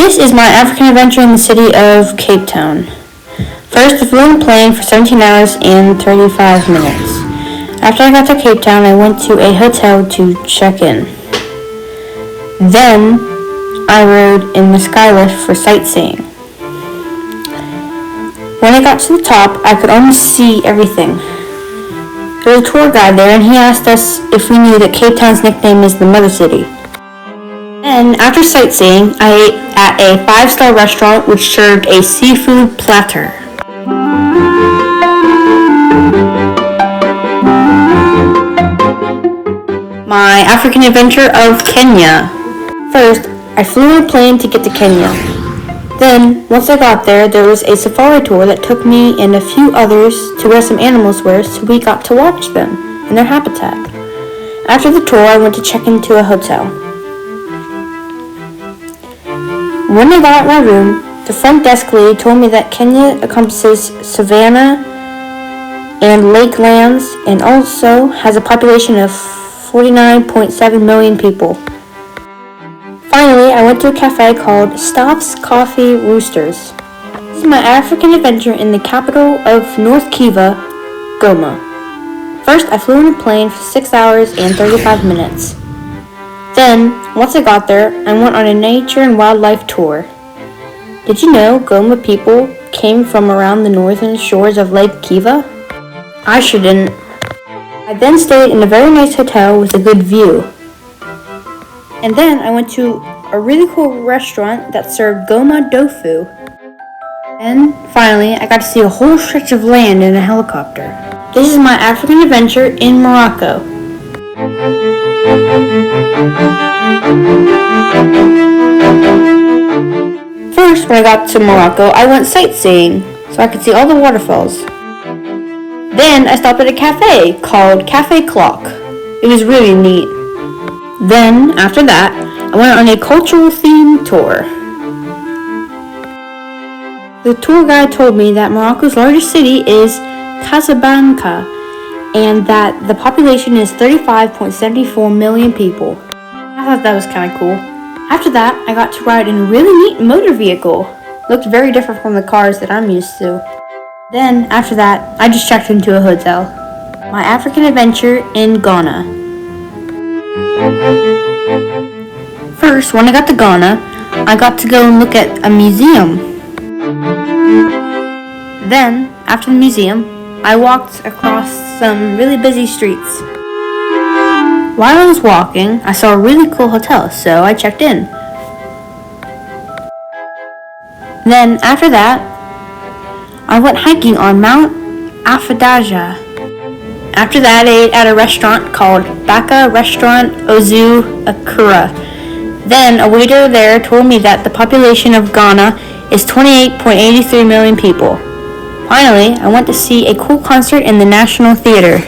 This is my African adventure in the city of Cape Town. First, I flew on a plane for 17 hours and 35 minutes. After I got to Cape Town, I went to a hotel to check in. Then, I rode in the skylift for sightseeing. When I got to the top, I could almost see everything. There was a tour guide there, and he asked us if we knew that Cape Town's nickname is the Mother City. Then, after sightseeing, I ate at a 5-star restaurant which served a seafood platter. My African adventure of Kenya. First, I flew on a plane to get to Kenya. Then, once I got there, there was a safari tour that took me and a few others to where some animals were, so we got to watch them in their habitat. After the tour, I went to check into a hotel. When I got at my room, the front desk lady told me that Kenya encompasses savanna and lake lands and also has a population of 49.7 million people. Finally, I went to a cafe called Stops Coffee Roosters. This is my African adventure in the capital of North Kivu, Goma. First, I flew on a plane for 6 hours and 35 minutes. Then, once I got there, I went on a nature and wildlife tour. Did you know Goma people came from around the northern shores of Lake Kivu? I sure didn't. I then stayed in a very nice hotel with a good view. And then I went to a really cool restaurant that served Goma tofu. And finally, I got to see a whole stretch of land in a helicopter. This is my African adventure in Morocco. First, when I got to Morocco, I went sightseeing so I could see all the waterfalls. Then I stopped at a cafe called Cafe Clock. It was really neat. Then, after that, I went on a cultural themed tour. The tour guide told me that Morocco's largest city is Casablanca and that the population is 35.74 million people. I thought that was kind of cool. After that, I got to ride in a really neat motor vehicle. Looked very different from the cars that I'm used to. Then, after that, I just checked into a hotel. My African adventure in Ghana. First, when I got to Ghana, I got to go and look at a museum. Then, after the museum, I walked across some really busy streets. While I was walking, I saw a really cool hotel, so I checked in. Then, after that, I went hiking on Mount Afadaja. After that, I ate at a restaurant called Baka Restaurant Ozu Akura. Then, a waiter there told me that the population of Ghana is 28.83 million people. Finally, I went to see a cool concert in the National Theater.